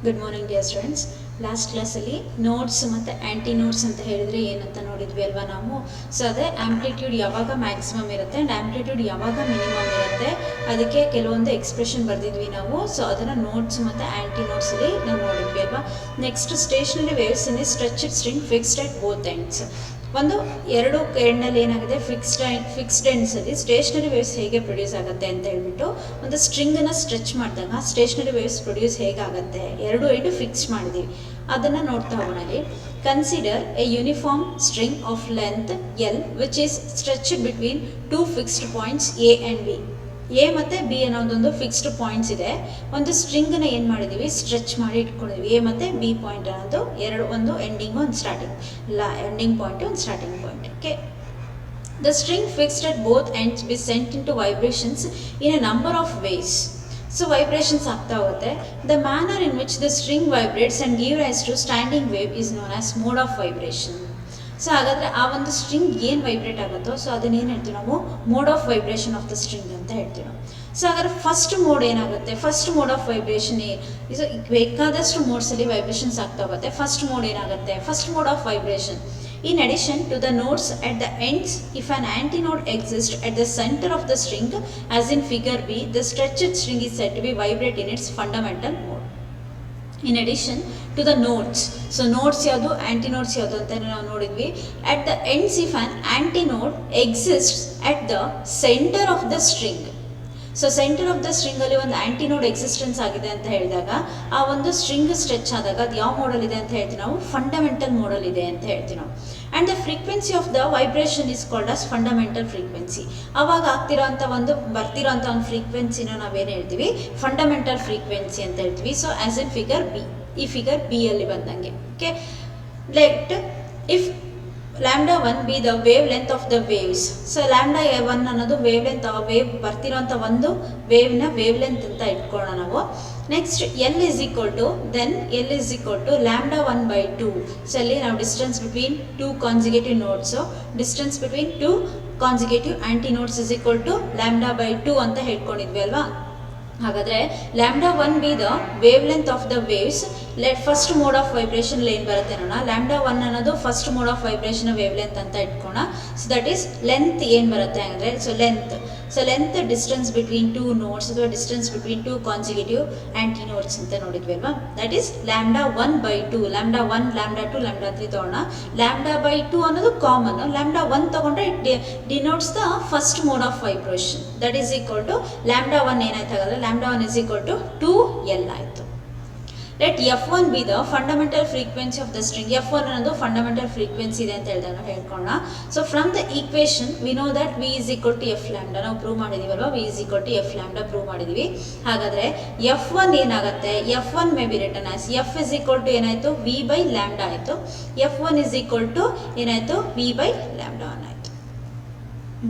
Good morning dear students. Last ಕ್ಲಾಸಲ್ಲಿ notes ಮತ್ತು ಆ್ಯಂಟಿ notes ಅಂತ ಹೇಳಿದರೆ ಏನಂತ ನೋಡಿದ್ವಿ ಅಲ್ವಾ ನಾವು. ಸೊ ಅದೇ ಆ್ಯಂಪ್ಲಿಟ್ಯೂಡ್ ಯಾವಾಗ ಮ್ಯಾಕ್ಸಿಮಮ್ ಇರುತ್ತೆ ಆ್ಯಂಡ್ ಆ್ಯಂಪ್ಲಿಟ್ಯೂಡ್ ಯಾವಾಗ ಮಿನಿಮಮ್ ಇರುತ್ತೆ, ಅದಕ್ಕೆ ಕೆಲವೊಂದು ಎಕ್ಸ್ಪ್ರೆಷನ್ ಬರೆದಿದ್ವಿ ನಾವು. ಸೊ ಅದನ್ನು ನೋಟ್ಸ್ ಮತ್ತು ಆ್ಯಂಟಿ ನೋಟ್ಸಲ್ಲಿ ನಾವು ನೋಡಿದ್ವಿ ಅಲ್ವಾ. Next stationary waves in stretched string fixed at both ends. ಒಂದು ಎರಡು ಎಂಡಲ್ಲಿ ಏನಾಗಿದೆ ಫಿಕ್ಸ್ಡ್ ಎಂಡ್ಸಲ್ಲಿ ಸ್ಟೇಷನರಿ ವೇವ್ಸ್ ಹೇಗೆ ಪ್ರೊಡ್ಯೂಸ್ ಆಗುತ್ತೆ ಅಂತ ಹೇಳ್ಬಿಟ್ಟು ಒಂದು ಸ್ಟ್ರಿಂಗನ್ನು ಸ್ಟ್ರೆಚ್ ಮಾಡಿದಾಗ ಸ್ಟೇಷನರಿ ವೇವ್ಸ್ ಪ್ರೊಡ್ಯೂಸ್ ಹೇಗಾಗುತ್ತೆ, ಎರಡು ಎಂಡು ಫಿಕ್ಸ್ ಮಾಡಿದ್ದೀವಿ, ಅದನ್ನು ನೋಡ್ತಾ ಹೋಗೋಣ. Consider a uniform string of length L which is stretched between two fixed points A and B. A ಮತ್ತು ಬಿ ಅನ್ನೋದೊಂದು ಫಿಕ್ಸ್ಡ್ ಪಾಯಿಂಟ್ಸ್ ಇದೆ. ಒಂದು ಸ್ಟ್ರಿಂಗನ್ನು ಏನು ಮಾಡಿದ್ದೀವಿ, ಸ್ಟ್ರೆಚ್ ಮಾಡಿ ಇಟ್ಕೊಂಡಿದ್ವಿ. ಎ ಮತ್ತು ಬಿ ಪಾಯಿಂಟ್ ಅನ್ನೋದು ಎರಡು, ಒಂದು ಎಂಡಿಂಗ್ ಒಂದು ಸ್ಟಾರ್ಟಿಂಗ್, ಎಂಡಿಂಗ್ ಪಾಯಿಂಟ್ ಒಂದು starting point. Okay, the string fixed at both ends be set into vibrations in a number of ways. So vibrations ಆಗ್ತಾ ಹೋಗುತ್ತೆ. The manner in which the string vibrates and give rise to standing wave is known as mode of vibration. So ಹಾಗಾದರೆ ಆ ಒಂದು string ಏನು vibrate ಆಗುತ್ತೋ so ಅದನ್ನೇನು ಹೇಳ್ತೀವಿ ನಾವು, mode of vibration of the string ಅಂತ ಹೇಳ್ತೀವಿ ನಾವು. ಸೊ ಹಾಗಾದ್ರೆ ಫಸ್ಟ್ ಮೋಡ್ ಏನಾಗುತ್ತೆ, ಫಸ್ಟ್ ಮೋಡ್ ಆಫ್ ವೈಬ್ರೇಷನ್ ಇದು ಬೇಕಾದಷ್ಟು ಮೋಡ್ಸಲ್ಲಿ ವೈಬ್ರೇಷನ್ಸ್ ಆಗ್ತಾ ಹೋಗುತ್ತೆ. ಫಸ್ಟ್ ಮೋಡ್ ಏನಾಗುತ್ತೆ, first mode of vibration. In addition to the nodes at the ends, if an antinode exists at the center of the string, as in figure B, the stretched string is said to be vibrate in its fundamental mode. In addition to the nodes, so nodes ಯಾವುದು, antinodes ಯಾವುದು ಅಂತ ನಾವು ನೋಡಿದ್ವಿ. At the ends, if an antinode exists at the center of the string, so centre of the ಸ್ಟ್ರಿಂಗಲ್ಲಿ ಒಂದು antinode existence ಆಗಿದೆ ಅಂತ ಹೇಳಿದಾಗ ಆ ಒಂದು ಸ್ಟ್ರಿಂಗ್ ಸ್ಟ್ರೆಚ್ ಆದಾಗ ಅದು ಯಾವ ಮೋಡಲ್ಲಿದೆ ಅಂತ ಹೇಳ್ತೀವಿ ನಾವು, ಫಂಡಮೆಂಟಲ್ ಮೋಡಲ್ಲಿದೆ ಅಂತ ಹೇಳ್ತೀವಿ ನಾವು. And the frequency of the vibration is called as fundamental frequency. ಆವಾಗ ಆಗ್ತಿರೋಂಥ ಒಂದು ಬರ್ತಿರೋಂಥ ಒಂದು ಫ್ರೀಕ್ವೆನ್ಸಿನ ನಾವೇನು ಹೇಳ್ತೀವಿ, ಫಂಡಮೆಂಟಲ್ ಫ್ರೀಕ್ವೆನ್ಸಿ ಅಂತ ಹೇಳ್ತೀವಿ. So as in figure B, ಈ ಫಿಗರ್ ಬಿ ಅಲ್ಲಿ ಬಂದಂಗೆ. Okay, let if lambda 1 be the wavelength of the waves. So lambda 1 ಅನ್ನೋದು ವೇವ್ ಲೆಂತ್, ವೇವ್ ಬರ್ತಿರೋಂಥ ಒಂದು ವೇವ್ನ ವೇವ್ ಲೆಂತ್ ಅಂತ ಇಟ್ಕೊಳ್ಳೋಣ ನಾವು. Next L is equal to, then L is equal to lambda 1/2. So ಅಲ್ಲಿ ನಾವು distance between two consecutive nodes, distance between two consecutive antinodes is equal to ಲ್ಯಾಂಬ್ಡಾ/2 ಅಂತ ಹೇಳ್ಕೊಂಡಿದ್ವಿ ಅಲ್ವಾ. ಹಾಗಾದರೆ lambda 1 be the wavelength of the waves, first mode of vibration ಏನು ಬರುತ್ತೆ ನೋಡೋಣ. ಲ್ಯಾಂಬ್ಡಾ 1 ಅನ್ನೋದು first mode of vibration wavelength ಅಂತ ಇಟ್ಕೋಣ. ಸೊ ದಟ್ ಈಸ್ ಲೆಂತ್ ಏನು ಬರುತ್ತೆ ಅಂದರೆ, so length distance between two nodes ಅಥವಾ distance between two consecutive antinodes ಅಂತ ನೋಡಿದ್ವಿ ಅಲ್ವಾ. That is lambda 1/2. Lambda 1, lambda 2, lambda 3 ತೊಗೊಳ್ಳೋಣ. ಲ್ಯಾಂಬ್ಡಾ/2 ಅನ್ನೋದು ಕಾಮನ್, ಲ್ಯಾಂಬ್ಡಾ 1 ತೊಗೊಂಡ್ರೆ it denotes the first mode of vibration. That is equal to lambda 1 ಏನಾಯ್ತು ಹಾಗಾದರೆ, lambda 1 is equal to 2L ಆಯಿತು. Let F1 be the fundamental frequency of the string. F1 ಅನ್ನೋದು fundamental frequency ಇದೆ ಅಂತ ಹೇಳಿದಾಗ ಹೇಳ್ಕೊಳ್ಳೋಣ. So from the equation we know that V is equal to F lambda ನಾವು prove ಮಾಡಿದ್ದೀವಲ್ವ, V is equal to F lambda prove ಮಾಡಿದ್ದೀವಿ. ಹಾಗಾದರೆ F1 ಏನಾಗುತ್ತೆ, F1 may be written as F is equal to ಏನಾಯಿತು, V/ಲ್ಯಾಂಬ್ಡಾ ಆಯಿತು. F1 is equal to ಏನಾಯಿತು, V/ಲ್ಯಾಂಬ್ಡಾ ಆಯಿತು.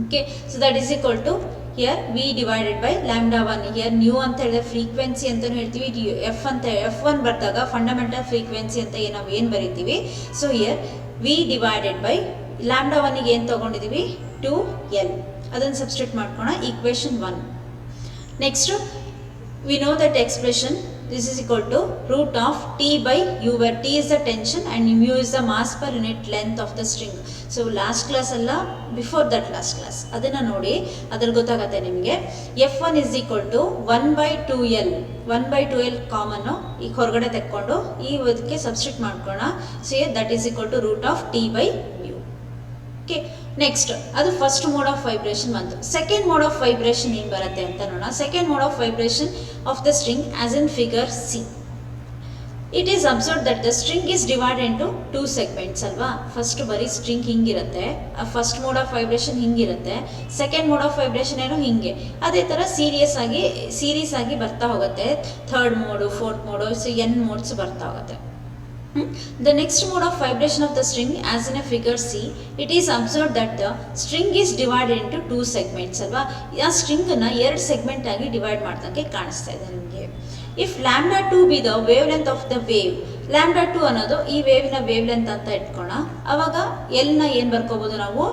Okay, so that is equal to here V divided by lambda 1. Here nu ಅಂತ ಹೇಳಿದ್ರೆ ಫ್ರೀಕ್ವೆನ್ಸಿ ಅಂತಲೂ ಹೇಳ್ತೀವಿ. F1 ಬರ್ದಾಗ ಫಂಡಮೆಂಟಲ್ ಫ್ರೀಕ್ವೆನ್ಸಿ ಅಂತ ನಾವು ಏನು ಬರೀತೀವಿ. So here V divided by lambda 1ಗೆ ಏನು ತೊಗೊಂಡಿದ್ದೀವಿ, 2L. ಅದನ್ನು ಸಬ್ಸ್ಟಿಟ್ಯೂಟ್ ಮಾಡ್ಕೋಣ, equation 1. Next we know that expression, this is equal to root of T/U, where T is the tension and mu is the mass per unit length of the string. So last class ಅಲ್ಲ, before that last class ಅದನ್ನು ನೋಡಿ, ಅದ್ರಲ್ಲಿ ಗೊತ್ತಾಗುತ್ತೆ ನಿಮಗೆ. F1 is equal to 1/2L. 1/2L ಕಾಮನ್ನು ಈಗ ಹೊರಗಡೆ ತೆಕ್ಕೊಂಡು ಈ ಇದಕ್ಕೆ ಸಬ್ಸ್ಟಿಟ್ಯೂಟ್ ಮಾಡ್ಕೊಳ್ಳೋಣ. So that is equal to root of T/mu. Okay, next ಅದು ಫಸ್ಟ್ ಮೋಡ್ ಆಫ್ ವೈಬ್ರೇಷನ್ ಬಂತು. ಸೆಕೆಂಡ್ ಮೋಡ್ ಆಫ್ ವೈಬ್ರೇಷನ್ ಏನು ಬರುತ್ತೆ ಅಂತ ನೋಡೋಣ. Second mode of vibration of the string as in figure C. It is observe that the string is divided into 2 segments ಅಲ್ವಾ. First ಬರೀ string ಹಿಂಗಿರುತ್ತೆ, first mode of vibration ಹಿಂಗಿರುತ್ತೆ, second mode of vibration ಏನೋ ಹಿಂಗೆ. ಅದೇ ಥರ series ಆಗಿ ಬರ್ತಾ ಹೋಗುತ್ತೆ. Third mode, fourth mode, so N modes ಬರ್ತಾ ಹೋಗುತ್ತೆ. The next mode of vibration of the string, as in a figure C, it is observed that the string is divided into 2 segments ಅಲ್ವಾ. ಆ ಸ್ಟ್ರಿಂಗನ್ನು 2 segment ಆಗಿ divide ಮಾಡ್ದಂಗೆ ಕಾಣಿಸ್ತಾ ಇದೆ ನಿಮಗೆ. If lambda 2 B the wavelength of the wave, lambda 2 ಅನ್ನೋದು ಈ ವೇವ್ನ wave length ಅಂತ ಇಟ್ಕೋಣ. ಅವಾಗ ಎಲ್ನ ಏನು ಬರ್ಕೋಬೋದು ನಾವು,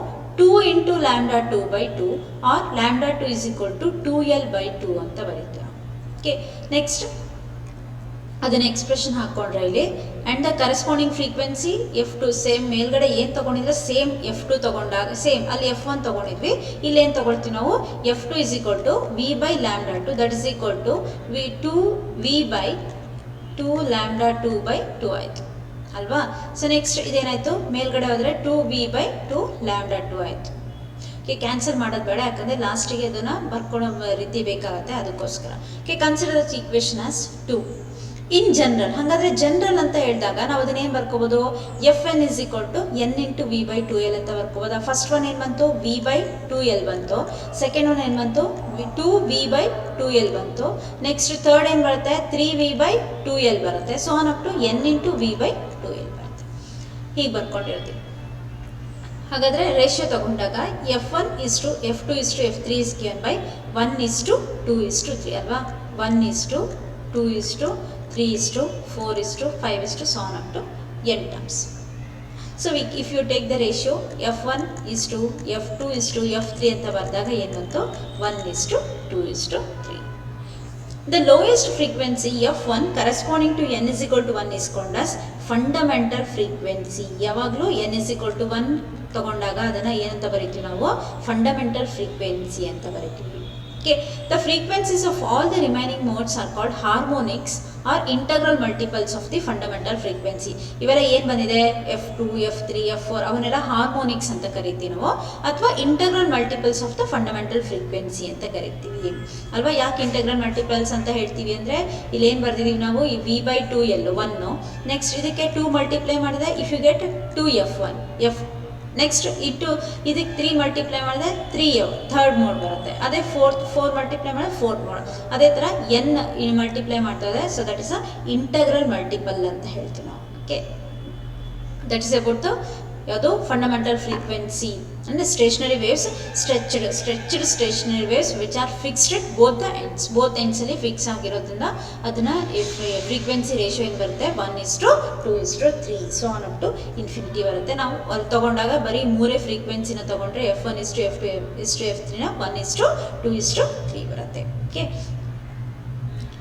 2 into lambda 2/2 or lambda 2 is equal to 2L/2 ಅಂತ ಬರೀತೀವಿ. ಓಕೆ, ನೆಕ್ಸ್ಟ್ ಅದನ್ನ ಎಕ್ಸ್ಪ್ರೆಷನ್ ಹಾಕೊಂಡ್ರೆ ಇಲ್ಲಿ and the corresponding frequency F2 same ಮೇಲ್ಗಡೆ ಏನು ತೊಗೊಂಡಿದ್ರೆ ಸೇಮ್ F2 ತೊಗೊಂಡಾಗ ಸೇಮ್ ಅಲ್ಲಿ F1 ತೊಗೊಂಡಿದ್ವಿ ಇಲ್ಲಿ ಏನು ತೊಗೊಳ್ತೀವಿ ನಾವು F2 is equal to V by lambda 2 that is equal to V by 2 lambda 2 by 2 ಆಯಿತು ಅಲ್ವಾ. ಸೊ ನೆಕ್ಸ್ಟ್ ಇದೇನಾಯಿತು ಮೇಲ್ಗಡೆ ಹೋದರೆ 2V ಬೈ 2 ಲ್ಯಾಂಬ್ಡಾ 2 ಆಯಿತು. ಓಕೆ ಕ್ಯಾನ್ಸಲ್ ಮಾಡೋದು ಬೇಡ ಯಾಕಂದರೆ ಲಾಸ್ಟಿಗೆ ಅದನ್ನು ಬರ್ಕೊಳ್ಳೋ ರೀತಿ ಬೇಕಾಗುತ್ತೆ ಅದಕ್ಕೋಸ್ಕರ. Okay consider the equation as 2 in general. ಹಾಗಾದರೆ ಜನರಲ್ ಅಂತ ಹೇಳಿದಾಗ ನಾವು ಅದನ್ನ ಏನು ಬರ್ಕೋಬೋದು Fn is equal to N into V by 2L ಅಂತ ಬರ್ಕೋಬೋದಾ. ಫಸ್ಟ್ ಒನ್ ಏನು ಬಂತು V ಬೈ 2L ಬಂತು, ಸೆಕೆಂಡ್ ಒನ್ ಏನು ಬಂತು 2V ಬೈ 2L ಬಂತು, ನೆಕ್ಸ್ಟ್ ಥರ್ಡ್ ಏನು ಬರುತ್ತೆ 3V ಬೈ 2L ಬರುತ್ತೆ. So on up to N into V by 2L ಬರುತ್ತೆ. ಹೀಗೆ ಬರ್ಕೊಂಡಿರ್ತೀವಿ. ಹಾಗಾದರೆ ರೇಷಿಯೋ ತಗೊಂಡಾಗ F1 is to F2 is to F3 is given by 1 is to 2 is to 3 ಅಲ್ವಾ. 1 is to 2 is to 3 is to 4 is to 5 is to so on up to n terms. So if you take the ratio F1 is to F2 is to F3 ಅಂತ ಬರೆದಾಗ ಏನು ಬಂತು 1 is to 2 is to 3. The lowest frequency F1 corresponding to n is equal to 1 is called as fundamental frequency. ಯಾವಾಗಲೂ n is equal to 1 ತಗೊಂಡಾಗ ಅದನ್ನು ಏನಂತ ಬರಿತೀವಿ ನಾವು ಫಂಡಮೆಂಟಲ್ ಫ್ರೀಕ್ವೆನ್ಸಿ ಅಂತ ಬರಿತೀವಿ. Okay, the frequencies of all the remaining modes are called harmonics or integral multiples of the fundamental frequency. ಇವೆಲ್ಲ ಏನು ಬಂದಿದೆ F2, F3, F4 ಅವನ್ನೆಲ್ಲ ಹಾರ್ಮೋನಿಕ್ಸ್ ಅಂತ ಕರಿತೀವಿ ನಾವು, ಅಥವಾ integral multiples of the fundamental frequency ಅಂತ ಕರಿತೀವಿ ಅಲ್ವಾ. ಯಾಕೆ ಇಂಟಗ್ರಲ್ ಮಲ್ಟಿಪಲ್ಸ್ ಅಂತ ಹೇಳ್ತೀವಿ ಅಂದರೆ ಇಲ್ಲಿ ಏನು ಬರ್ದಿದ್ದೀವಿ ನಾವು ಈ V ಬೈ 2L 1, ನೆಕ್ಸ್ಟ್ ಇದಕ್ಕೆ 2 ಮಲ್ಟಿಪ್ಲೈ ಮಾಡಿದೆ if you get 2F1 next ಇದಕ್ಕೆ 3 ಮಲ್ಟಿಪ್ಲೈ ಮಾಡಿದ್ರೆ 3 ಥರ್ಡ್ ಮೋಡ್ ಬರುತ್ತೆ. ಅದೇ 4 ಮಲ್ಟಿಪ್ಲೈ ಮಾಡಿದ್ರೆ 4th ಮೋಡ್. ಅದೇ ಥರ ಎನ್ ಮಲ್ಟಿಪ್ಲೈ ಮಾಡ್ತಾ ಇದೆ. So that is a integral multiple ಅಂತ ಹೇಳ್ತೀವಿ ನಾವು. Okay that is about the ಯಾವುದು ಫಂಡಮೆಂಟಲ್ ಫ್ರೀಕ್ವೆನ್ಸಿ ಅಂದರೆ stationary waves, stretched stationary waves which are fixed at both ಎಂಡ್ಸಲ್ಲಿ ಫಿಕ್ಸ್ ಆಗಿರೋದ್ರಿಂದ ಅದನ್ನು ಫ್ರೀಕ್ವೆನ್ಸಿ ರೇಷಿಯೋ ಏನು ಬರುತ್ತೆ 1 is to 2 is to 3 so on up to infinity ಬರುತ್ತೆ. ನಾವು ಅಲ್ಲಿ ತೊಗೊಂಡಾಗ ಬರೀ 3 ಫ್ರೀಕ್ವೆನ್ಸಿನ ತೊಗೊಂಡ್ರೆ F1 is to F2 is to F3ನ 1 is to 2 is to 3 ಬರುತ್ತೆ. Okay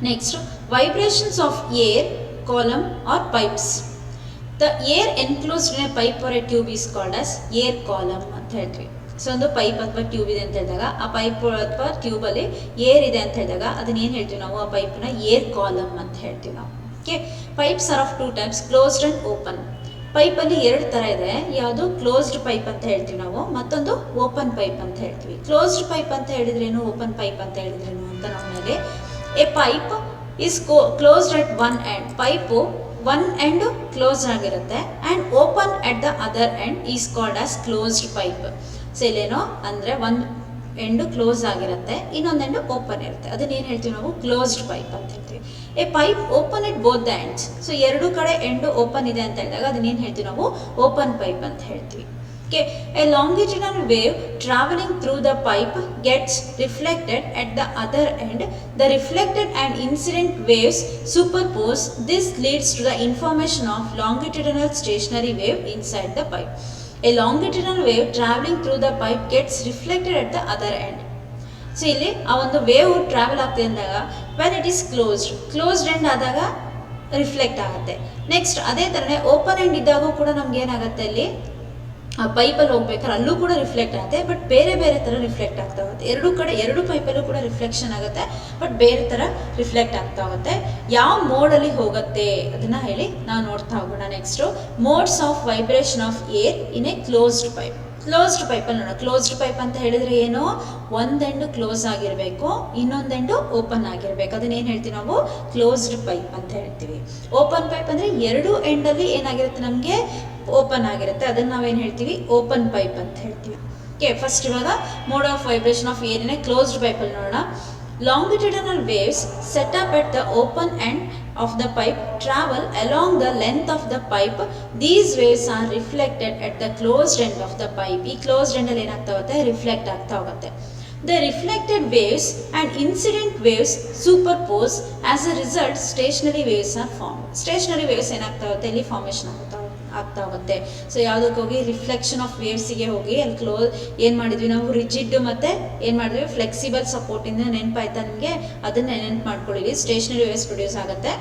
next vibrations of air column or pipes. The air enclosed in a pipe or a tube is called as air column ಅಂತ ಹೇಳ್ತೀವಿ. So ಒಂದು pipe ಅಥವಾ tube ಇದೆ ಅಂತ ಹೇಳಿದಾಗ ಆ pipe ಅಥವಾ ಟ್ಯೂಬಲ್ಲಿ ಏರ್ ಇದೆ ಅಂತ ಹೇಳಿದಾಗ ಅದನ್ನ ಏನು ಹೇಳ್ತೀವಿ ನಾವು ಆ ಪೈಪ್ನ ಏರ್ ಕಾಲಮ್ ಅಂತ ಹೇಳ್ತೀವಿ ನಾವು. Okay pipes are of 2 types closed and open. ಪೈಪಲ್ಲಿ 2 ಥರ ಇದೆ. ಯಾವುದು ಕ್ಲೋಸ್ಡ್ ಪೈಪ್ ಅಂತ ಹೇಳ್ತೀವಿ ನಾವು, ಮತ್ತೊಂದು ಓಪನ್ ಪೈಪ್ ಅಂತ ಹೇಳ್ತೀವಿ. ಕ್ಲೋಸ್ಡ್ ಪೈಪ್ ಅಂತ ಹೇಳಿದ್ರೇನು, ಓಪನ್ ಪೈಪ್ ಅಂತ ಹೇಳಿದ್ರೇನು ಅಂತ ನಮ್ಮಲ್ಲಿ a pipe is closed at one end. Pipe one end close ಆಗಿರುತ್ತೆ and open at the other end is called as closed pipe. So ಇಲ್ಲೇನೋ ಅಂದರೆ ಒಂದು ಎಂಡು ಕ್ಲೋಸ್ ಆಗಿರುತ್ತೆ, ಇನ್ನೊಂದು ಎಂಡು ಓಪನ್ ಇರುತ್ತೆ. ಅದನ್ನೇನು ಹೇಳ್ತೀವಿ ನಾವು ಕ್ಲೋಸ್ಡ್ ಪೈಪ್ ಅಂತ ಹೇಳ್ತೀವಿ. A pipe open it both the ends. So 2 ಕಡೆ ಎಂಡು ಓಪನ್ ಇದೆ ಅಂತ ಹೇಳಿದಾಗ ಅದನ್ನೇನು ಹೇಳ್ತೀವಿ ನಾವು ಓಪನ್ ಪೈಪ್ ಅಂತ ಹೇಳ್ತೀವಿ. Okay, a longitudinal wave traveling through the pipe gets reflected at the other end. The reflected and incident waves superpose. This leads to the information of longitudinal stationary wave inside the pipe. A longitudinal wave traveling through the pipe gets reflected at the other end. So ಇಲ್ಲಿ ಆ ಒಂದು wave travel ಆಗ್ತದೆ ಅಂದಾಗ when it is closed end ಆದಾಗ reflect ಆಗುತ್ತೆ. Next ಅದೇ ಥರನೇ open end ಇದ್ದಾಗೂ ಕೂಡ ನಮ್ಗೆ ಏನಾಗುತ್ತೆ ಅಲ್ಲಿ ಆ ಪೈಪಲ್ಲಿ ಹೋಗ್ಬೇಕಾದ್ರೆ ಅಲ್ಲೂ ಕೂಡ ರಿಫ್ಲೆಕ್ಟ್ ಆಗುತ್ತೆ, ಬಟ್ ಬೇರೆ ಬೇರೆ ಥರ ರಿಫ್ಲೆಕ್ಟ್ ಆಗ್ತಾ ಹೋಗುತ್ತೆ. 2 ಕಡೆ 2 ಪೈಪಲ್ಲೂ ಕೂಡ ರಿಫ್ಲೆಕ್ಷನ್ ಆಗುತ್ತೆ, ಬಟ್ ಬೇರೆ ಥರ ರಿಫ್ಲೆಕ್ಟ್ ಆಗ್ತಾ ಹೋಗುತ್ತೆ. ಯಾವ ಮೋಡಲ್ಲಿ ಹೋಗುತ್ತೆ ಅದನ್ನು ಹೇಳಿ ನಾವು ನೋಡ್ತಾ ಹೋಗೋಣ. Next modes of vibration of air in a closed pipe. Closed ಪೈಪಲ್ಲಿ ನೋಡೋಣ. ಕ್ಲೋಸ್ಡ್ ಪೈಪ್ ಅಂತ ಹೇಳಿದ್ರೆ ಏನು, ಒಂದೆಂಡು ಕ್ಲೋಸ್ ಆಗಿರಬೇಕು, ಇನ್ನೊಂದೆಂಡು ಓಪನ್ ಆಗಿರಬೇಕು. ಅದನ್ನೇನು ಹೇಳ್ತೀವಿ ನಾವು ಕ್ಲೋಸ್ಡ್ ಪೈಪ್ ಅಂತ ಹೇಳ್ತೀವಿ. ಓಪನ್ ಪೈಪ್ ಅಂದರೆ 2 ಎಂಡಲ್ಲಿ ಏನಾಗಿರುತ್ತೆ ನಮಗೆ ಓಪನ್ ಆಗಿರುತ್ತೆ, ಅದನ್ನು ನಾವೇನು ಹೇಳ್ತೀವಿ ಓಪನ್ ಪೈಪ್ ಅಂತ ಹೇಳ್ತೀವಿ. ಓಕೆ ಫಸ್ಟ್ ಇವಾಗ ಮೋಡ್ ಆಫ್ ವೈಬ್ರೇಷನ್ ಆಫ್ ಏರಿನ ಕ್ಲೋಸ್ಡ್ ಪೈಪಲ್ಲಿ ನೋಡೋಣ. Longitudinal waves set up at the open end of the pipe travel along the length of the pipe. These waves are reflected at the closed end of the pipe. ಈ closed end ಅಲ್ಲಿ ಏನಾಗ್ತಾ ಹೋಗುತ್ತೆ reflect ಆಗ್ತಾ ಹೋಗುತ್ತೆ. The reflected waves and incident waves superpose. As a result, stationary waves are formed. Stationary waves ಏನಾಗ್ತಾ ಹೋಗುತ್ತೆ ಇಲ್ಲಿ formation ಆಗ್ತಾ ಹೋಗುತ್ತೆ. ಸೊ ಯಾವುದಕ್ಕೆ ಹೋಗಿ ರಿಫ್ಲೆಕ್ಷನ್ ಆಫ್ ವೇವ್ಸಿಗೆ ಹೋಗಿ ಅಲ್ಲಿ ಏನು ಮಾಡಿದ್ವಿ ನಾವು ರಿಜಿಡ್ ಮತ್ತು ಏನು ಮಾಡಿದ್ವಿ ಫ್ಲೆಕ್ಸಿಬಲ್ ಸಪೋರ್ಟಿಂದ ನೆನಪಾಯ್ತಾ ನಿಮಗೆ, ಅದನ್ನು ನೆನಪು ಮಾಡ್ಕೊಳ್ಳಿ. ಸ್ಟೇಷನರಿ ವೇವ್ಸ್ ಪ್ರೊಡ್ಯೂಸ್ ಆಗುತ್ತೆ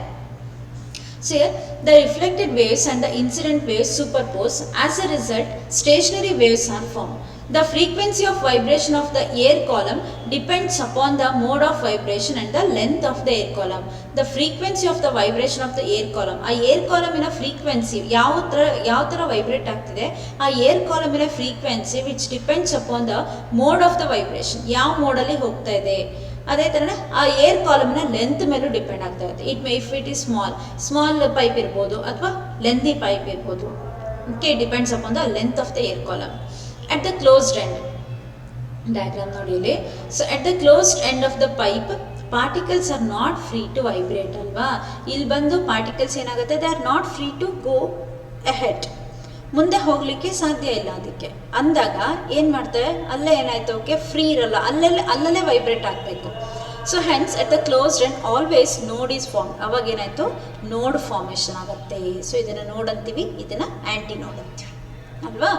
So here the reflected waves and the incident waves superpose. As a result, stationary waves are formed. The frequency of vibration of the air column depends upon the mode of vibration and the length of the air column. The frequency of the vibration of the air column. ಆ air ಕಾಲಮಿನ frequency ಯಾವ ಥರ vibrate ಆಗ್ತಿದೆ, ಆ air ಕಾಲಮಿನ frequency which depends upon the mode of the vibration, ಯಾವ ಮೋಡಲ್ಲಿ ಹೋಗ್ತಾ ಇದೆ. ಅದೇ ಥರನೇ ಆ ಏರ್ ಕಾಲಮ್ನ ಲೆಂತ್ ಮೇಲೂ ಡಿಪೆಂಡ್ ಆಗ್ತಾ ಇರುತ್ತೆ. If it is small pipe ಇರ್ಬೋದು ಅಥವಾ ಲೆಂದಿ ಪೈಪ್ ಇರ್ಬೋದು. Okay, depends upon the length of the air column. At the closed end, diagram ನೋಡಿ ಇಲ್ಲಿ. So at the closed end of the pipe, particles are not free to vibrate ಅಲ್ವಾ. ಇಲ್ಲಿ ಬಂದು particles ಏನಾಗುತ್ತೆ, they are not free to go ahead, ಮುಂದೆ ಹೋಗ್ಲಿಕ್ಕೆ ಸಾಧ್ಯ ಇಲ್ಲ. ಅದಕ್ಕೆ ಅಂದಾಗ ಏನು ಮಾಡ್ತಾರೆ, ಅಲ್ಲೇ ಏನಾಯ್ತು, ಓಕೆ ಫ್ರೀ ಇರಲ್ಲ, ಅಲ್ಲಲ್ಲೇ ವೈಬ್ರೇಟ್ ಆಗಬೇಕು. So hence at the closed end always ನೋಡ್ ಈಸ್ ಫಾರ್ಮ್. ಅವಾಗ ಏನಾಯ್ತು, ನೋಡ್ ಫಾರ್ಮೇಷನ್ ಆಗುತ್ತೆ. ಸೊ ಇದನ್ನು ನೋಡ್ ಅಂತೀವಿ, ಇದನ್ನು ಆ್ಯಂಟಿ ನೋಡ್ ಅಂತೀವಿ ಅಲ್ವಾ.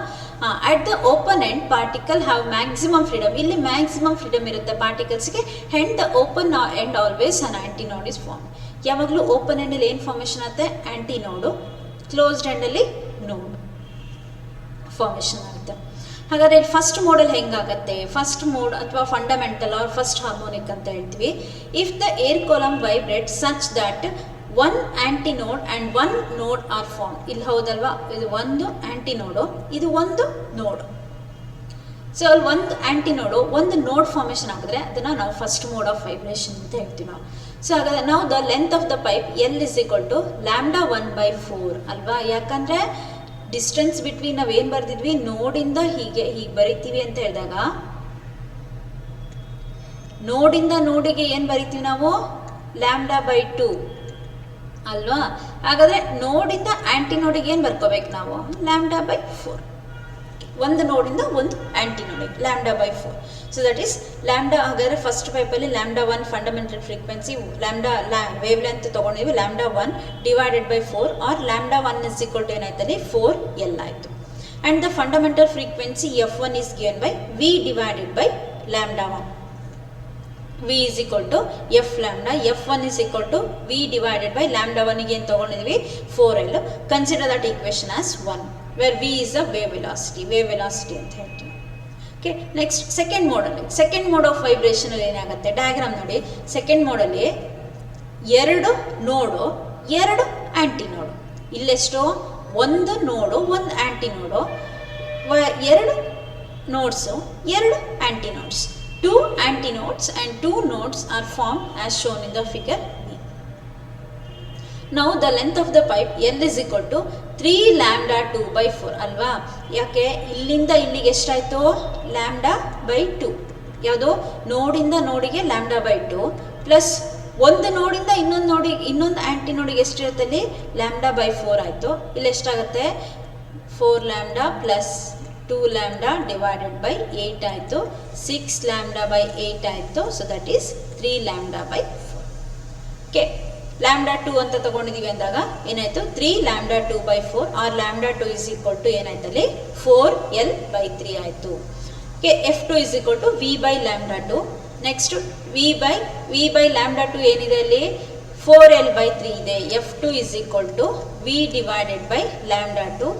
At the open end particle have maximum freedom. ಇಲ್ಲಿ ಮ್ಯಾಕ್ಸಿಮಮ್ ಫ್ರೀಡಮ್ ಇರುತ್ತೆ ಪಾರ್ಟಿಕಲ್ಸ್ಗೆ. Hence the open end always an antinode is form. ಯಾವಾಗಲೂ ಓಪನ್ ಎಂಡಲ್ಲಿ ಏನು ಫಾರ್ಮೇಷನ್ ಆಗುತ್ತೆ, ಆ್ಯಂಟಿ ನೋಡು. ಕ್ಲೋಸ್ಡ್ ಎಂಡಲ್ಲಿ ನೋಡ್ ಫಾರ್ಮೇಷನ್ ಆಗುತ್ತೆ. ಹಾಗಾದರೆ ಇಲ್ಲಿ ಫಸ್ಟ್ ಮೋಡಲ್ಲಿ ಹೆಂಗಾಗುತ್ತೆ, ಫಸ್ಟ್ ಮೋಡ್ ಅಥವಾ ಫಂಡಮೆಂಟಲ್ ಆರ್ ಫಸ್ಟ್ ಹಾರ್ಮೋನಿಕ್ ಅಂತ ಹೇಳ್ತೀವಿ. If the air column vibrate such that one antinode and one node are form. ಇಲ್ಲಿ ಹೌದಲ್ವಾ, ಇದು ಒಂದು ಆ್ಯಂಟಿ ನೋಡು, ಇದು ಒಂದು ನೋಡು. ಸೊ ಅಲ್ಲಿ ಒಂದು ಆ್ಯಂಟಿ ನೋಡು ಒಂದು ನೋಡ್ ಫಾರ್ಮೇಷನ್ ಆಗಿದ್ರೆ ಅದನ್ನು ನಾವು ಫಸ್ಟ್ ಮೋಡ್ ಆಫ್ ವೈಬ್ರೇಷನ್ ಅಂತ ಹೇಳ್ತೀವಿ ನಾವು. ಸೊ ಹಾಗಾದರೆ ನಾವು the length of the pipe L is equal to λ1/4 ಅಲ್ವಾ. ಯಾಕಂದರೆ ಡಿಸ್ಟೆನ್ಸ್ ಬಿಟ್ವೀನ್ ನಾವೇನು ಬರೆದಿದ್ವಿ, ನೋಡಿಂದ ಹೀಗೆ ಬರಿತೀವಿ ಅಂತ ಹೇಳಿದಾಗ, ನೋಡಿಂದ ನೋಡಿಗೆ ಏನು ಬರಿತೀವಿ ನಾವು, λ/2 ಅಲ್ವಾ. ಹಾಗಾದರೆ ನೋಡಿಂದ ಆ್ಯಂಟಿ ನೋಡಿಗೆ ಏನು ಬರ್ಕೋಬೇಕು ನಾವು, λ/4. ಒಂದು ನೋಡಿಂದ ಒಂದು ಆ್ಯಂಟಿ ನೋಡಿಗೆ λ/4. So that is lambda. ಹಾಗಾದರೆ ಫಸ್ಟ್ ಪೈಪಲ್ಲಿ λ1 ಫಂಡಮೆಂಟಲ್ ಫ್ರೀಕ್ವೆನ್ಸಿ, ವೇವ್ ಲೆಂತ್ ತೊಗೊಂಡಿದ್ವಿ, λ1 divided by 4 or λ1 is equal to ಏನಾಯ್ತಲ್ಲಿ 4L ಆಯಿತು. And the fundamental frequency F1 is given by V divided by λ1. V is equal to F lambda, F1 is equal to V divided by λ1 ಗೆ ಏನು ತೊಗೊಂಡಿದ್ವಿ 4L. Consider that equation as 1 where V is the wave velocity ಅಂತ ಹೇಳ್ತೀವಿ. Okay, next second ಮೋಡಲ್ಲಿ, second mode of ವೈಬ್ರೇಷನಲ್ಲಿ ಏನಾಗುತ್ತೆ, diagram ನೋಡಿ. Second ಮೋಡಲ್ಲಿ ಎರಡು ನೋಡು, ಎರಡು ಆ್ಯಂಟಿ ನೋಡು. ಇಲ್ಲೆಷ್ಟು, ಒಂದು ನೋಡು ಒಂದು ಆ್ಯಂಟಿ ನೋಡು, ಎರಡು ನೋಡ್ಸು ಎರಡು ಆ್ಯಂಟಿ notes. Two antinodes and two nodes are formed as shown in the figure B. Now the length of the pipe L is equal to 3λ2/4 ಅಲ್ವಾ. ಯಾಕೆ, ಇಲ್ಲಿಂದ ಇಲ್ಲಿಗೆ ಎಷ್ಟಾಯಿತು, λ/2. ಯಾವುದು, ನೋಡಿಂದ ನೋಡಿಗೆ λ/2 ಪ್ಲಸ್ ಒಂದು ನೋಡಿಂದ ಇನ್ನೊಂದು ಆ್ಯಂಟಿ ನೋಡಿಗೆ ಎಷ್ಟಿರುತ್ತೆ ಅಲ್ಲಿ, λ/4 ಆಯಿತು. ಇಲ್ಲಿ ಎಷ್ಟಾಗುತ್ತೆ, 4λ ಪ್ಲಸ್ 2λ divided by 8 ಆಯಿತು, 6λ/8 ಆಯಿತು. So that is 3λ/4. ಓಕೆ, λ2 ಅಂತ ತಗೊಂಡಿದ್ದೀವಿ ಅಂದಾಗ ಏನಾಯಿತು, 3λ2/4 ಆರ್ λ2 ಇಸ್ ಈಕ್ವಲ್ ಟು ಏನಾಯ್ತಲ್ಲಿ 4L/3 ಆಯಿತು. Okay, F2 is equal to V/λ2. Next V/λ2 ಏನಿದೆ ಅಲ್ಲಿ, 4L/3 ಇದೆ. F2 is equal to V divided by λ2.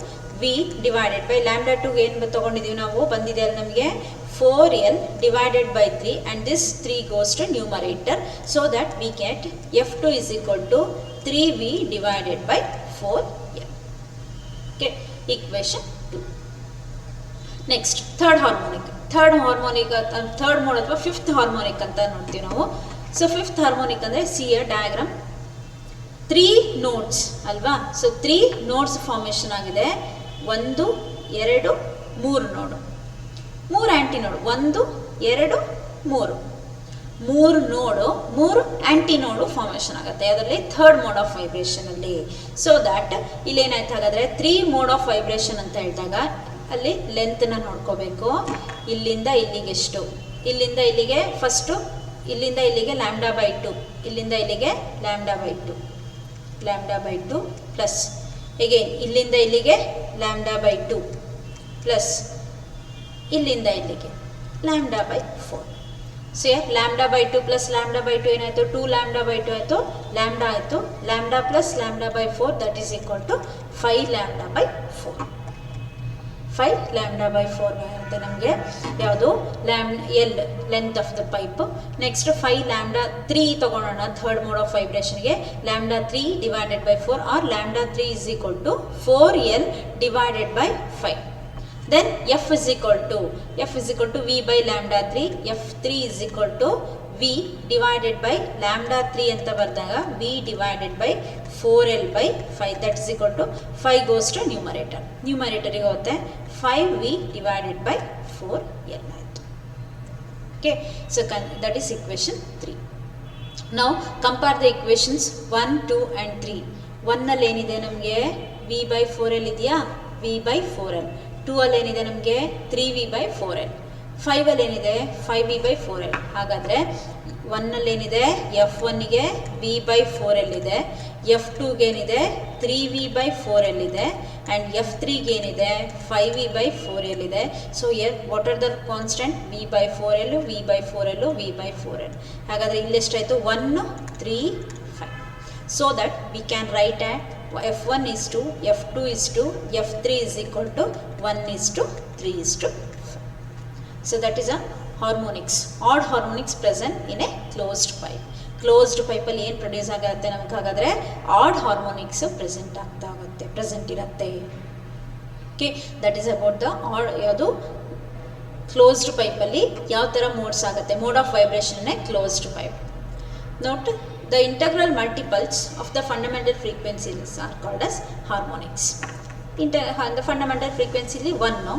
V divided by λ2 ಏನು ತೊಗೊಂಡಿದ್ದೀವಿ ನಾವು, ಬಂದಿದೆ ಅಲ್ಲಿ ನಮಗೆ 4L divided by 3 and this 3 goes to numerator, so that we get F2 is equal to 3V divided by 4L. Okay, equation 2. Next, third harmonic mode ಅಥವಾ fifth harmonic ಅಂತ ನೋಡ್ತೀವಿ ನಾವು. ಸೊ fifth harmonic ಅಂದರೆ see a diagram, 3 nodes ಅಲ್ವಾ. So 3 nodes formation ಆಗಿದೆ. 1 2 3 ನೋಡು, 3 ಆ್ಯಂಟಿ ನೋಡು, 1 2 3 ನೋಡು, 3 ಆ್ಯಂಟಿ ನೋಡು ಫಾರ್ಮೇಷನ್ ಆಗುತ್ತೆ ಅದರಲ್ಲಿ ಥರ್ಡ್ ಮೋಡ್ ಆಫ್ ವೈಬ್ರೇಷನಲ್ಲಿ. ಸೊ ದ್ಯಾಟ್ ಇಲ್ಲಿ ಏನಾಯ್ತು, ಹಾಗಾದರೆ 3 ಮೋಡ್ ಆಫ್ ವೈಬ್ರೇಷನ್ ಅಂತ ಹೇಳಿದಾಗ ಅಲ್ಲಿ ಲೆಂತ್ನ ನೋಡ್ಕೋಬೇಕು. ಇಲ್ಲಿಂದ ಇಲ್ಲಿಗೆ ಎಷ್ಟು, ಇಲ್ಲಿಂದ ಇಲ್ಲಿಗೆ ಫಸ್ಟು, ಇಲ್ಲಿಂದ ಇಲ್ಲಿಗೆ λ/2, ಇಲ್ಲಿಂದ ಇಲ್ಲಿಗೆ λ/2 ಪ್ಲಸ್ ಎಗೇನ್ ಇಲ್ಲಿಂದ ಇಲ್ಲಿಗೆ λ/2 ಪ್ಲಸ್ ಇಲ್ಲಿಂದ ಇಲ್ಲಿಗೆ λ/4. So lambda by 2 plus lambda by 2 ಏನಾಯಿತು 2 ಲ್ಯಾಂಬ್ಡಾ ಬೈ 2 ಆಯಿತು ಲ್ಯಾಂಬ್ಡಾ ಆಯಿತು lambda plus lambda by 4 that is equal to 5 lambda by 4 5 lambda by 4 ಆಗುತ್ತೆ ನಮಗೆ ಯಾವುದು L length of the pipe. Next 5 lambda 3 ತೊಗೊಳೋಣ ಥರ್ಡ್ ಮೋಡ್ ಆಫ್ ವೈಬ್ರೇಷನ್ಗೆ lambda 3 divided by 4 or lambda 3 is equal to 4L divided by 5. Then F is equal to V by lambda 3. F3 is equal to V divided by lambda 3 ಅಂತ ಬರ್ದಾಗ V divided by 4L by 5 that is equal to 5 goes to numerator. Numerator ಗೆ ಹೋಗುತ್ತೆ 5V divided by 4L ಆಯಿತು. Okay, so that is equation 3. Now compare the equations 1, 2 and 3. 1 ಅಲ್ಲಿ ಏನಿದೆ ನಮಗೆ V by 4L ಇದೆಯಾ V by 4L. 2 ಅಲ್ಲಿ ಏನಿದೆ ನಮಗೆ 3V by 4L. 5 ಅಲ್ಲಿ ಏನಿದೆ 5V by 4L. ಹಾಗಾದರೆ 1 ಅಲ್ಲಿ ಏನಿದೆ F1ಗೆ V by 4L ಇದೆ, F2ಗೆ ಏನಿದೆ 3V by 4L ಇದೆ ಆ್ಯಂಡ್ F3ಗೆ ಏನಿದೆ 5V by 4L ಇದೆ. So what are the constant V by 4L, V by 4L, V by 4L. ಹಾಗಾದರೆ ಇಲ್ಲಿ ಎಷ್ಟಾಯಿತು 1, 3, 5. So that we can write at F1 is to, F2 is to, F3 is equal to 1 is to 3 is to 5. So that is a harmonics, odd harmonics present in a closed pipe. Closed pipe ಅಲ್ಲಿ ಏನು produce ಆಗುತ್ತೆ ನಮಗೆ ಹಾಗಾದರೆ odd harmonics present ಇರುತ್ತೆ. Okay, that is about the odd ಯಾವುದು closed ಪೈಪಲ್ಲಿ ಯಾವ ಥರ ಮೋಡ್ಸ್ ಆಗುತ್ತೆ, ಮೋಡ್ ಆಫ್ ವೈಬ್ರೇಷನ್ನೇ closed pipe. Note the integral multiples of the fundamental frequencies are called as harmonics. The fundamental frequency 1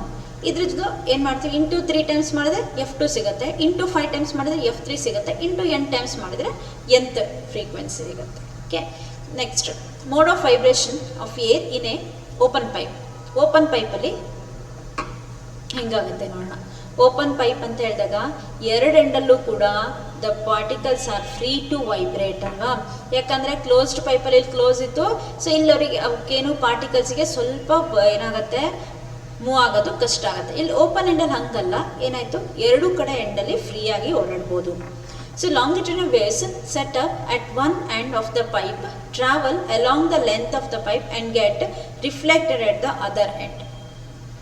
ಇದ್ರದ್ದು ಏನು ಮಾಡ್ತೀವಿ ಇಂಟು 3 ಟೈಮ್ಸ್ ಮಾಡಿದ್ರೆ F2 ಸಿಗುತ್ತೆ, ಇಂಟು 5 ಟೈಮ್ಸ್ ಮಾಡಿದ್ರೆ F3 ಸಿಗುತ್ತೆ, ಇಂಟು n ಟೈಮ್ಸ್ ಮಾಡಿದ್ರೆ nth ಫ್ರೀಕ್ವೆನ್ಸಿ ಸಿಗುತ್ತೆ. Okay, next mode of vibration of air in a open pipe. Open ಪೈಪಲ್ಲಿ ಹೆಂಗಾಗುತ್ತೆ ನೋಡೋಣ. ಓಪನ್ ಪೈಪ್ ಅಂತ ಹೇಳಿದಾಗ ಎರಡು ಎಂಡಲ್ಲೂ ಕೂಡ the particles are free to vibrate ಅಲ್ವಾ, ಯಾಕಂದರೆ ಕ್ಲೋಸ್ಡ್ ಪೈಪಲ್ಲಿ ಕ್ಲೋಸ್ ಇತ್ತು. ಸೊ ಇಲ್ಲವರಿಗೆ ಅವಕ್ಕೇನು ಪಾರ್ಟಿಕಲ್ಸಿಗೆ ಸ್ವಲ್ಪ ಏನಾಗುತ್ತೆ ಮೂವ್ ಆಗೋದು ಕಷ್ಟ ಆಗುತ್ತೆ. ಇಲ್ಲಿ ಓಪನ್ ಎಂಡಲ್ಲಿ ಹಂಗಲ್ಲ, ಏನಾಯಿತು ಎರಡೂ ಕಡೆ ಎಂಡಲ್ಲಿ ಫ್ರೀಯಾಗಿ ಓಡಾಡ್ಬೋದು. So longitudinal waves set up at one end of the pipe travel along the length of the pipe and get reflected at the other end.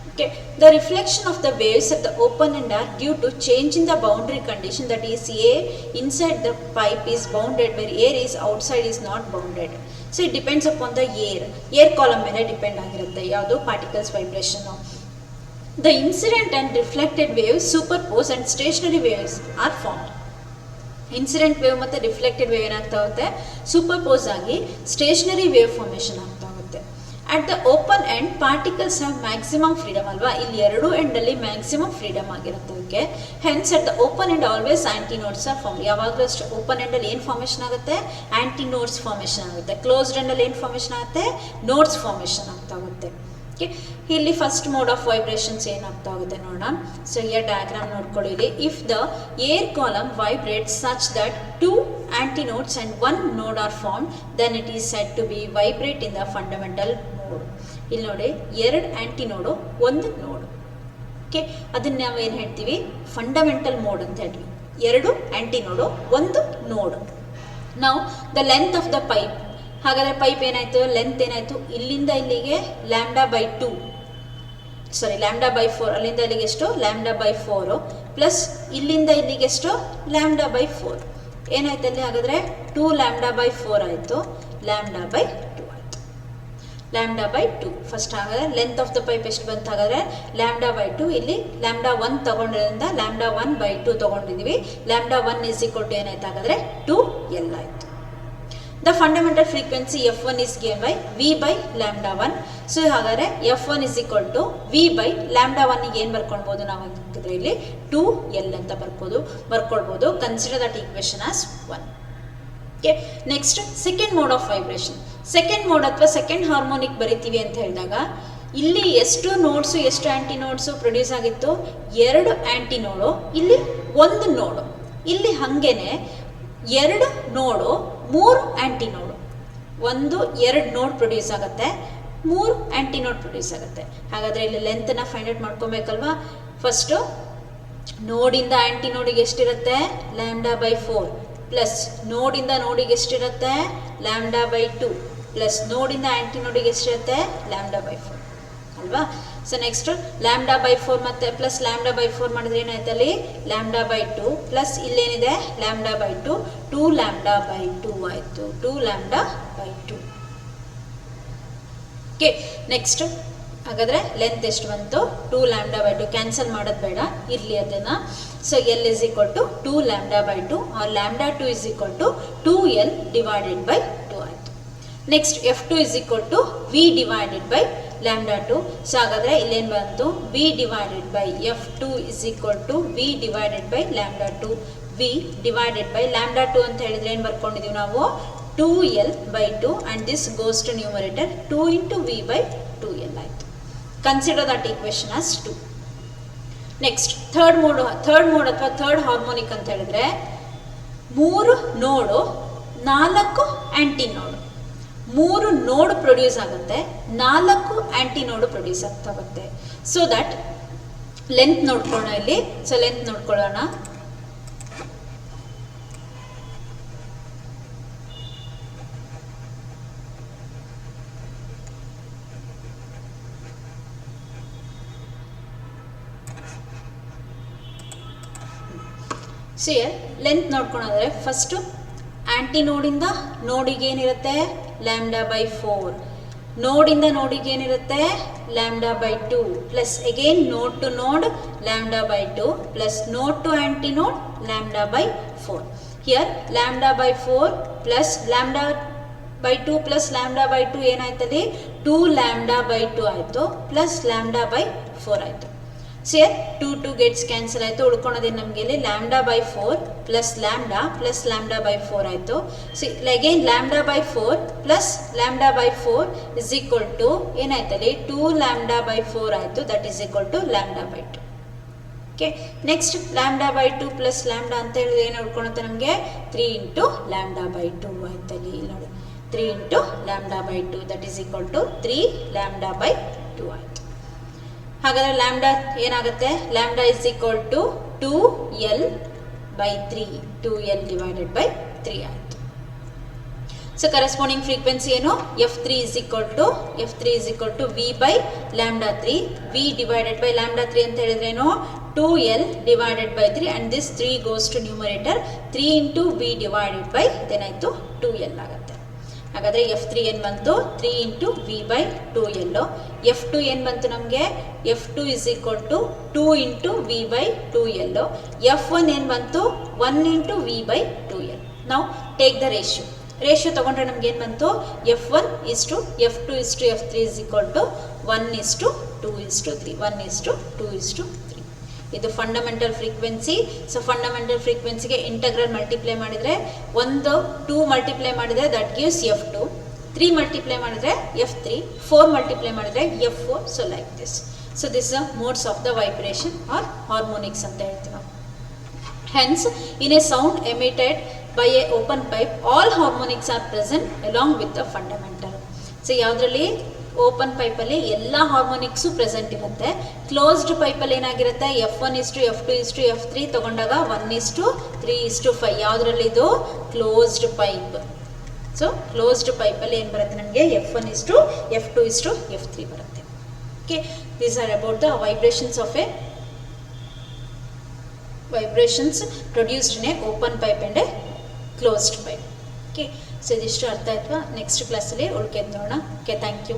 Okay, the reflection of the waves at the open end are due to change in the boundary condition, that is air inside the pipe is bounded where air is outside is not bounded. So it depends upon the air column ಮೇಲೆ depend ಆಗಿರುತ್ತೆ ಯಾವುದು particles vibration. The incident and reflected waves superpose and stationary waves are formed. Incident wave ಮತ್ತು reflected wave ಏನಾಗ್ತಾ ಹೋಗುತ್ತೆ superpose ಆಗಿ stationary wave formation ಆಗ್ತಾ ಹೋಗುತ್ತೆ. At the open end particles have maximum freedom ಅಲ್ವಾ, ಇಲ್ಲಿ ಎರಡೂ ಎಂಡಲ್ಲಿ ಮ್ಯಾಕ್ಸಿಮಮ್ ಫ್ರೀಡಮ್ ಆಗಿರುತ್ತೆ ಅದಕ್ಕೆ. Hence at the open end always antinodes are form. ಯಾವಾಗಲೂ ಅಷ್ಟೇ ಓಪನ್ ಎಂಡಲ್ಲಿ ಏನು ಫಾರ್ಮೇಷನ್ ಆಗುತ್ತೆ ಆ್ಯಂಟಿ ನೋಡ್ಸ್ ಫಾರ್ಮೇಷನ್ ಆಗುತ್ತೆ. ಕ್ಲೋಸ್ಡ್ ಎಂಡಲ್ಲಿ ಏನು ಫಾರ್ಮೇಷನ್ ಆಗುತ್ತೆ ನೋಡ್ಸ್ ಫಾರ್ಮೇಷನ್ ಆಗ್ತಾ ಹೋಗುತ್ತೆ. ಓಕೆ, ಇಲ್ಲಿ ಫಸ್ಟ್ ಮೋಡ್ ಆಫ್ ವೈಬ್ರೇಷನ್ಸ್ ಏನಾಗ್ತಾ ಹೋಗುತ್ತೆ ನೋಡೋಣ. ಸೊ ಈ ಡಯಾಗ್ರಾಮ್ ನೋಡ್ಕೊಳ್ಳಿ. ಇಲ್ಲಿ if the air column vibrates such that 2 antinodes and 1 node are formed, then it is said to be vibrate in the fundamental mode. ಇಲ್ಲಿ ನೋಡಿ 2 ಆ್ಯಂಟಿನೋಡು 1 ನೋಡು. ಓಕೆ, ಅದನ್ನು ನಾವು ಏನು ಹೇಳ್ತೀವಿ ಫಂಡಮೆಂಟಲ್ ಮೋಡ್ ಅಂತ ಹೇಳ್ತೀವಿ. 2 ಆ್ಯಂಟಿನೋಡು 1 ನೋಡು. ನಾವು the length of the pipe, ಹಾಗಾದರೆ ಪೈಪ್ ಏನಾಯಿತು ಲೆಂತ್ ಏನಾಯಿತು ಇಲ್ಲಿಂದ ಇಲ್ಲಿಗೆ ಲ್ಯಾಂಬ್ಡಾ ಬೈ 4, ಅಲ್ಲಿಂದ ಇಲ್ಲಿಗೆ ಎಷ್ಟು ಲ್ಯಾಂಬ್ಡಾ ಬೈ 4 ಪ್ಲಸ್ ಇಲ್ಲಿಂದ ಇಲ್ಲಿಗೆ ಎಷ್ಟು ಲ್ಯಾಂಬ್ಡಾ ಬೈ 4 ಏನಾಯ್ತು ಅಲ್ಲಿ. ಹಾಗಾದರೆ 2 ಲ್ಯಾಂಬ್ಡಾ ಬೈ 4 ಆಯಿತು, ಲ್ಯಾಂಬ್ಡಾ ಬೈ 2 ಆಯಿತು. Lambda by 2 first. ಹಾಗಾದರೆ ಲೆಂತ್ ಆಫ್ ದ ಪೈಪ್ ಎಷ್ಟು ಬಂತು ಹಾಗಾದರೆ ಲ್ಯಾಂಬ್ಡಾ ಬೈ 2. ಇಲ್ಲಿ ಲ್ಯಾಂಬ್ಡಾ 1 ತೊಗೊಂಡಿರೋದ್ರಿಂದ ಲ್ಯಾಂಬ್ಡಾ 1 ಬೈ 2 ತೊಗೊಂಡಿದ್ದೀವಿ. ಲ್ಯಾಂಬ್ಡಾ 1 ಈಸ್ ಈಕ್ವಲ್ ಟು ಏನಾಯ್ತು ಹಾಗಾದರೆ 2L ಆಯಿತು. The fundamental frequency F1 is given by V by lambda 1. So ಹಾಗಾದರೆ F1 is equal to V by lambda 1 ಏನು ಬರ್ಕೊಳ್ಬೋದು ನಾವು ಹಾಕಿದ್ರೆ ಇಲ್ಲಿ 2L ಅಂತ ಬರ್ಕೊಳ್ಬೋದು. Consider that equation as 1. Okay, next second mode of vibration. Second mode ಅಥವಾ second harmonic ಬರಿತೀವಿ ಅಂತ ಹೇಳಿದಾಗ ಇಲ್ಲಿ ಎಷ್ಟು ನೋಡ್ಸು ಎಷ್ಟು ಆ್ಯಂಟಿ ನೋಡ್ಸು ಪ್ರೊಡ್ಯೂಸ್ ಆಗಿತ್ತು 2 ಆ್ಯಂಟಿನೋಡು, ಇಲ್ಲಿ 1 ನೋಡು. ಇಲ್ಲಿ ಹಾಗೇನೆ 2 ನೋಡು 3 ಆ್ಯಂಟಿನೋಡು, 2 ನೋಡ್ ಪ್ರೊಡ್ಯೂಸ್ ಆಗುತ್ತೆ, 3 ಆ್ಯಂಟಿನೋಡ್ ಪ್ರೊಡ್ಯೂಸ್ ಆಗುತ್ತೆ. ಹಾಗಾದರೆ ಇಲ್ಲಿ ಲೆಂತನ್ನು ಫೈಂಡ್ ಔಟ್ ಮಾಡ್ಕೊಬೇಕಲ್ವಾ. ಫಸ್ಟು ನೋಡಿಂದ ಆ್ಯಂಟಿ ನೋಡಿಗೆ ಎಷ್ಟಿರುತ್ತೆ ಲ್ಯಾಂಬ್ಡಾ ಬೈ 4 ಪ್ಲಸ್ ನೋಡಿಂದ ನೋಡಿಗೆ ಎಷ್ಟಿರುತ್ತೆ ಲ್ಯಾಂಬ್ಡಾ ಬೈ 2 ಪ್ಲಸ್ ನೋಡಿಂದ ಆ್ಯಂಟಿ ನೋಡಿಗೆ ಎಷ್ಟಿರುತ್ತೆ ಲ್ಯಾಂಬ್ಡಾ ಬೈ 4 ಅಲ್ವಾ. ಸೊ ನೆಕ್ಸ್ಟ್ ಲ್ಯಾಂಬ್ಡಾ ಬೈ 4 ಮತ್ತೆ ಪ್ಲಸ್ ಲ್ಯಾಂಬ್ಡಾ ಬೈ 4 ಮಾಡಿದ್ರೆ ಏನಾಯ್ತು ಅಲ್ಲಿ ಲ್ಯಾಂಬ್ಡಾ ಬೈ 2 ಪ್ಲಸ್ ಇಲ್ಲೇನಿದೆ ಲ್ಯಾಂಬ್ಡಾ ಬೈ 2 2 ಲ್ಯಾಂಬ್ಡಾ ಬೈ 2 ಆಯಿತು 2 ಲ್ಯಾಂಬ್ಡಾ ಬೈ 2. ಓಕೆ ನೆಕ್ಸ್ಟ್ ಹಾಗಾದರೆ ಲೆಂತ್ ಎಷ್ಟು ಬಂತು 2 ಲ್ಯಾಂಬ್ಡಾ ಬೈ 2 ಕ್ಯಾನ್ಸಲ್ ಮಾಡೋದು ಬೇಡ ಇರಲಿ ಅದನ್ನು. So L is equal to 2 lambda by 2 or lambda 2 is equal to 2L divided by 2 ಆಯಿತು. Next F2 is equal to V divided by lambda 2. So ಹಾಗಾದರೆ ಇಲ್ಲೇನು ಬಂತು V divided by F2 is equal to V divided by lambda 2 V divided by lambda 2 ಅಂತ ಹೇಳಿದ್ರೆ ಏನು ಬರ್ಕೊಂಡಿದ್ದೀವಿ ನಾವು 2L by 2 and this goes to numerator 2 into V by 2L ಆಯಿತು. Consider that equation as 2. Next third mode ಅಥವಾ third harmonic ಅಂತ ಹೇಳಿದ್ರೆ 3 ನೋಡು 4 ಆ್ಯಂಟಿ ನೋಡು 3 ನೋಡ್ ಪ್ರೊಡ್ಯೂಸ್ ಆಗುತ್ತೆ 4 ಆ್ಯಂಟಿ ನೋಡು ಪ್ರೊಡ್ಯೂಸ್ ಆಗ್ತಾ ಹೋಗುತ್ತೆ. ಸೊ ದಟ್ ಲೆಂತ್ ನೋಡ್ಕೊಳ್ಳೋಣ ಇಲ್ಲಿ. ಸೊ ಲೆಂತ್ ನೋಡ್ಕೊಳ್ಳೋಣ. ಸೊ ಲೆಂತ್ ನೋಡ್ಕೊಳೋದ್ರೆ ಫಸ್ಟು ಆ್ಯಂಟಿ ನೋಡಿಂದ ನೋಡಿಗೆ ಏನಿರುತ್ತೆ ಲ್ಯಾಂಬ್ಡಾ ಬೈ 4 ನೋಡಿಂದ ನೋಡಿಗೆ ಏನಿರುತ್ತೆ ಲ್ಯಾಂಬ್ಡಾ ಬೈ 2 ಪ್ಲಸ್ ಅಗೇನ್ ನೋಡ್ ಟು ನೋಡ್ ಲ್ಯಾಂಬ್ಡಾ ಬೈ 2 ಪ್ಲಸ್ ನೋಡ್ ಟು ಆ್ಯಂಟಿ ನೋಡ್ lambda by 4. Here lambda by 4 plus lambda by 2 plus lambda by 2 ಏನಾಯ್ತಲ್ಲಿ 2 lambda by 2 ಆಯಿತು ಪ್ಲಸ್ ಲ್ಯಾಂಬ್ಡಾ ಬೈ 4 ಆಯಿತು. So 2 gets cancel ಆಯಿತು ಉಳ್ಕೊಳೋದೇ ನಮಗೆ ಇಲ್ಲಿ lambda by 4 plus lambda by 4 ಆಯಿತು. So again lambda by 4 plus lambda by 4 is equal to ಏನಾಯ್ತಲ್ಲಿ 2 lambda by 4 ಆಯಿತು that is equal to lambda by 2. Okay next lambda by 2 plus lambda ಅಂತ ಹೇಳಿದ್ರೆ ಏನು ಉಳ್ಕೊಳುತ್ತೆ ನಮಗೆ 3 ಇಂಟು ಲ್ಯಾಂಬ್ಡಾ ಬೈ 2 ಆಯ್ತಲ್ಲಿ ಇಲ್ಲಿ ನೋಡಿ 3 into lambda by 2 that is equal to 3 lambda by 2 ಆಯಿತು. ಹಾಗಾದರೆ ಲ್ಯಾಂಬ್ಡಾ ಏನಾಗುತ್ತೆ lambda is equal to 2L by 3 2L divided by 3 ಆಯಿತು. ಸೊ ಕರೆಸ್ಪಾಂಡಿಂಗ್ ಫ್ರೀಕ್ವೆನ್ಸಿ ಏನು F3 is equal to V by lambda 3 V divided by lambda 3 ಅಂತ ಹೇಳಿದ್ರೇನು 2L divided by 3 and this 3 goes to numerator 3 into V divided by ಏನಾಯಿತು 2L ಆಗುತ್ತೆ. ಹಾಗಾದರೆ F3 ಏನು ಬಂತು 3 into V by 2L. F2 ಏನು ಬಂತು ನಮಗೆ F2 is equal to 2 into V by 2L. F1 ಏನು ಬಂತು 1 ಇಂಟು V ಬೈ 2L. ನಾವು ಟೇಕ್ ದ ರೇಷಿಯೋ ತೊಗೊಂಡ್ರೆ ನಮ್ಗೆ ಏನು ಬಂತು F1 is to F2 is to F3 is equal to 1 is to 2 is to 3 1 is to 2 is to 3. ಇದು ಫಂಡಮೆಂಟಲ್ ಫ್ರೀಕ್ವೆನ್ಸಿ. ಸೊ ಫಂಡಮೆಂಟಲ್ ಫ್ರೀಕ್ವೆನ್ಸಿಗೆ integral multiply ಮಾಡಿದರೆ 2 ಮಲ್ಟಿಪ್ಲೈ ಮಾಡಿದರೆ ದಟ್ ಗಿವ್ಸ್ F2 3 ಮಲ್ಟಿಪ್ಲೈ ಮಾಡಿದರೆ F3 4 ಮಲ್ಟಿಪ್ಲೈ ಮಾಡಿದರೆ F4 so like this. So this the modes of the vibration are harmonics ಅಂತ ಹೇಳ್ತೀವಿ ನಾವು. Hence in a sound emitted by a open pipe all harmonics are present along with the fundamental. So ಯಾವುದರಲ್ಲಿ open ಪೈಪಲ್ಲಿ ಎಲ್ಲ ಹಾರ್ಮೋನಿಕ್ಸು present ಇರುತ್ತೆ. Closed ಪೈಪಲ್ಲಿ ಏನಾಗಿರುತ್ತೆ F1 is to F2 is to F3 ತೊಗೊಂಡಾಗ 1 is to 3 is to 5 ಯಾವುದರಲ್ಲಿ ಇದು ಕ್ಲೋಸ್ಡ್ ಪೈಪ್. ಸೊ ಕ್ಲೋಸ್ಡ್ ಪೈಪಲ್ಲಿ ಏನು ಬರುತ್ತೆ ನಮಗೆ F1 is to F2 is to F3 ಬರುತ್ತೆ. Okay these are about the vibrations of A vibrations produced in a open pipe and a closed pipe. Okay, so this is ಅರ್ಥ ಆಯ್ತಾ? Next ಕ್ಲಾಸಲ್ಲಿ ಉಳ್ಕೆದ್ದು ನೋಡೋಣ. Okay, thank you.